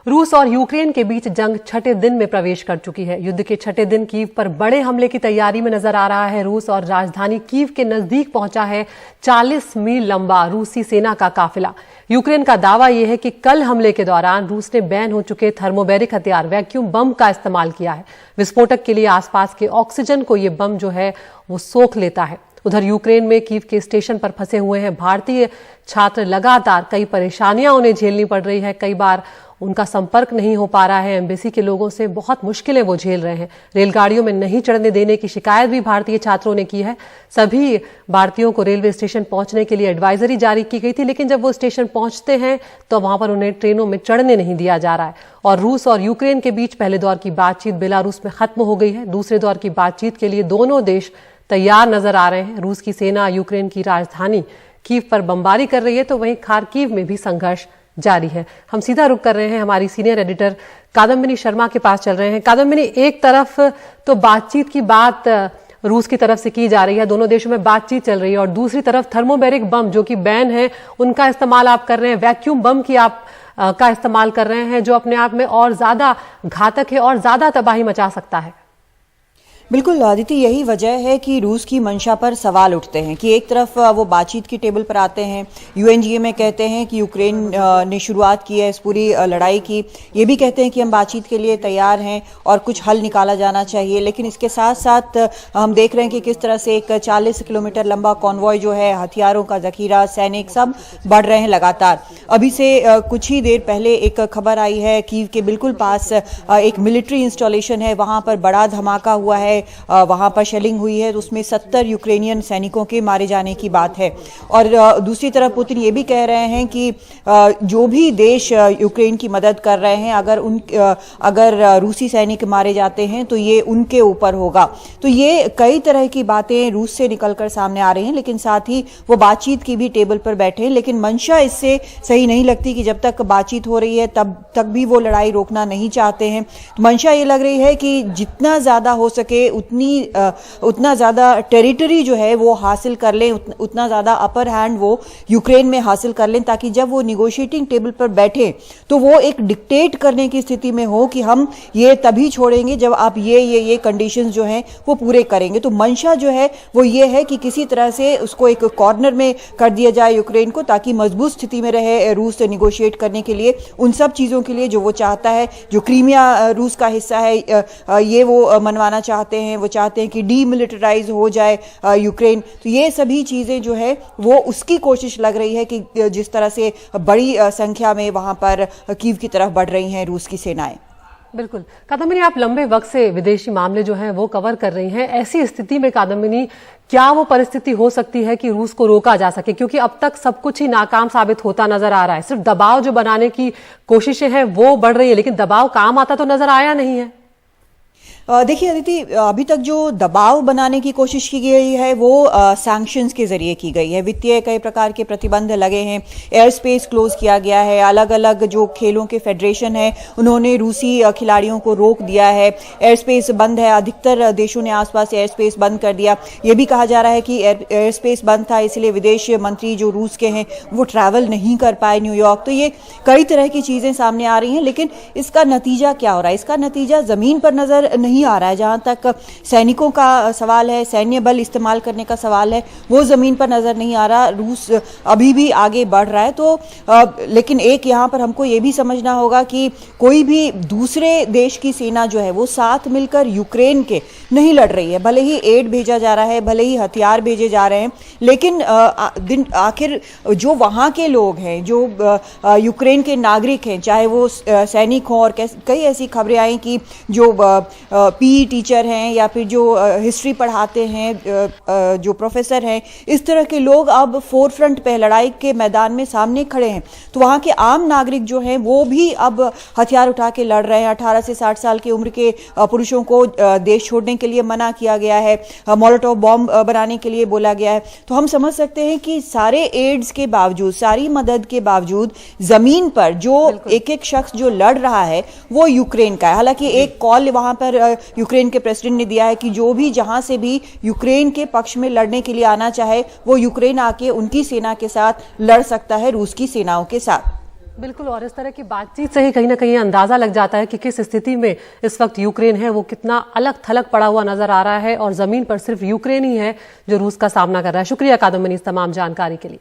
रूस और यूक्रेन के बीच जंग छठे दिन में प्रवेश कर चुकी है। युद्ध के छठे दिन कीव पर बड़े हमले की तैयारी में नजर आ रहा है। रूस और राजधानी कीव के नजदीक पहुंचा है 40 मील लंबा रूसी सेना का काफिला। यूक्रेन का दावा यह है कि कल हमले के दौरान रूस ने बैन हो चुके थर्मोबैरिक हथियार वैक्यूम बम का इस्तेमाल किया है। विस्फोटक के लिए आसपास के ऑक्सीजन को यह बम जो है वो सोख लेता है। उधर यूक्रेन में कीव के स्टेशन पर फंसे हुए हैं भारतीय छात्र। लगातार कई परेशानियां उन्हें झेलनी पड़ रही है। कई बार उनका संपर्क नहीं हो पा रहा है। एम्बेसी के लोगों से बहुत मुश्किलें वो झेल रहे हैं। रेलगाड़ियों में नहीं चढ़ने देने की शिकायत भी भारतीय छात्रों ने की है। सभी भारतीयों को रेलवे स्टेशन पहुंचने के लिए एडवाइजरी जारी की गई थी, लेकिन जब वो स्टेशन पहुंचते हैं तो वहां पर उन्हें ट्रेनों में चढ़ने नहीं दिया जा रहा है। और रूस और यूक्रेन के बीच पहले दौर की बातचीत बेलारूस में खत्म हो गई है। दूसरे दौर की बातचीत के लिए दोनों देश तैयार नजर आ रहे हैं। रूस की सेना यूक्रेन की राजधानी कीव पर बमबारी कर रही है, तो वहीं खार्किव में भी संघर्ष जारी है। हम सीधा रुख कर रहे हैं हमारी सीनियर एडिटर कादम्बिनी शर्मा के पास चल रहे हैं। कादम्बिनी, एक तरफ तो बातचीत की बात रूस की तरफ से की जा रही है, दोनों देशों में बातचीत चल रही है, और दूसरी तरफ थर्मोबैरिक बम जो कि बैन है उनका इस्तेमाल आप कर रहे हैं, वैक्यूम बम की आप का इस्तेमाल कर रहे हैं, जो अपने आप में और ज्यादा घातक है और ज्यादा तबाही मचा सकता है। बिल्कुल आदिति, यही वजह है कि रूस की मंशा पर सवाल उठते हैं कि एक तरफ वो बातचीत की टेबल पर आते हैं, यूएनजीए में कहते हैं कि यूक्रेन ने शुरुआत की है इस पूरी लड़ाई की, ये भी कहते हैं कि हम बातचीत के लिए तैयार हैं और कुछ हल निकाला जाना चाहिए। लेकिन इसके साथ साथ हम देख रहे हैं कि किस तरह से एक 40 किलोमीटर लंबा कॉन्वॉय जो है, हथियारों का जखीरा, सैनिक सब बढ़ रहे हैं लगातार। अभी से कुछ ही देर पहले एक खबर आई है कीव के बिल्कुल पास एक मिलिट्री इंस्टॉलेशन है, वहां पर बड़ा धमाका हुआ है, वहां पर शेलिंग हुई है, तो उसमें 70 यूक्रेनियन सैनिकों के मारे जाने की बात है। और दूसरी तरफ पुतिन ये भी कह रहे हैं कि जो भी देश यूक्रेन की मदद कर रहे हैं, अगर रूसी सैनिक मारे जाते हैं तो ये उनके ऊपर होगा। तो ये कई तरह की बातें रूस से निकलकर सामने आ रही हैं, लेकिन साथ ही वो बातचीत की भी टेबल पर बैठे हैं। लेकिन मंशा इससे सही नहीं लगती कि जब तक बातचीत हो रही है तब तक भी वो लड़ाई रोकना नहीं चाहते हैं। तो मंशा ये लग रही है कि जितना ज्यादा हो सके उतना ज्यादा टेरिटरी जो है वो हासिल कर लें, उतना ज्यादा अपर हैंड वो यूक्रेन में हासिल कर लें, ताकि जब वो निगोशिएटिंग टेबल पर बैठे तो वो एक डिक्टेट करने की स्थिति में हो कि हम ये तभी छोड़ेंगे जब आप ये कंडीशंस जो हैं वो पूरे करेंगे। तो मंशा जो है वो ये है कि किसी तरह से उसको एक कॉर्नर में कर दिया जाए यूक्रेन को, ताकि मजबूत स्थिति में रहे रूस निगोशिएट करने के लिए उन सब चीजों के लिए जो वो चाहता है। जो क्रीमिया रूस का हिस्सा है ये वो मनवाना चाहते हैं, वो चाहते हैं कि डीमिलिटराइज हो जाए यूक्रेन। तो ये सभी चीजें जो है वो उसकी कोशिश लग रही है कि जिस तरह से बड़ी संख्या में वहां पर कीव की तरफ बढ़ रही हैं रूस की सेनाएं। बिल्कुल कादम्बिनी, आप लंबे वक्त से विदेशी मामले जो हैं वो कवर कर रही हैं। ऐसी स्थिति में कादम्बिनी, क्या वो परिस्थिति हो सकती है कि रूस को रोका जा सके? क्योंकि अब तक सब कुछ ही नाकाम साबित होता नजर आ रहा है। सिर्फ दबाव जो बनाने की कोशिशें हैं वो बढ़ रही है, लेकिन दबाव काम आता तो नजर आया नहीं है। देखिए अदिति, अभी तक जो दबाव बनाने की कोशिश की गई है वो सैंक्शंस के जरिए की गई है। वित्तीय कई प्रकार के प्रतिबंध लगे हैं, एयर स्पेस क्लोज किया गया है, अलग अलग जो खेलों के फेडरेशन है उन्होंने रूसी खिलाड़ियों को रोक दिया है, एयर स्पेस बंद है, अधिकतर देशों ने आसपास एयर स्पेस बंद कर दिया। ये भी कहा जा रहा है कि एयर स्पेस बंद था इसलिए विदेश मंत्री जो रूस के हैं वो ट्रैवल नहीं कर पाए न्यूयॉर्क। तो ये कई तरह की चीजें सामने आ रही हैं, लेकिन इसका नतीजा क्या हो रहा है? इसका नतीजा जमीन पर नजर नहीं आ रहा है। जहां तक सैनिकों का सवाल है, सैन्य बल इस्तेमाल करने का सवाल है, वो जमीन पर नजर नहीं आ रहा। रूस अभी भी आगे बढ़ रहा है। तो लेकिन एक यहां पर हमको ये भी समझना होगा कि कोई भी दूसरे देश की सेना जो है वो साथ मिलकर यूक्रेन के नहीं लड़ रही है। भले ही एड भेजा जा रहा है, भले ही हथियार भेजे जा रहे हैं, लेकिन आखिर जो वहां के लोग हैं, जो यूक्रेन के नागरिक हैं, चाहे वो सैनिक हों, और कई ऐसी खबरें आई कि जो पीई टीचर हैं या फिर जो हिस्ट्री पढ़ाते हैं, जो प्रोफेसर हैं, इस तरह के लोग अब फोरफ्रंट पे लड़ाई के मैदान में सामने खड़े हैं। तो वहाँ के आम नागरिक जो हैं वो भी अब हथियार उठा के लड़ रहे हैं। 18 से 60 साल की उम्र के पुरुषों को देश छोड़ने के लिए मना किया गया है, मोलोटोव बॉम्ब बनाने के लिए बोला गया है। तो हम समझ सकते हैं कि सारे एड्स के बावजूद, सारी मदद के बावजूद जमीन पर जो एक एक शख्स जो लड़ रहा है वो यूक्रेन का है। हालांकि एक कॉल वहां पर यूक्रेन के प्रेसिडेंट ने दिया है कि जो भी जहां से भी यूक्रेन के पक्ष में लड़ने के लिए आना चाहे वो यूक्रेन आके उनकी सेना के साथ लड़ सकता है, रूस की सेनाओं के साथ। बिल्कुल, और इस तरह की बातचीत से ही कहीं ना कहीं अंदाजा लग जाता है कि किस स्थिति में इस वक्त यूक्रेन है, वो कितना अलग थलग पड़ा हुआ नजर आ रहा है और जमीन पर सिर्फ यूक्रेन ही है जो रूस का सामना कर रहा है। शुक्रिया कादम्बनी इस तमाम जानकारी के लिए।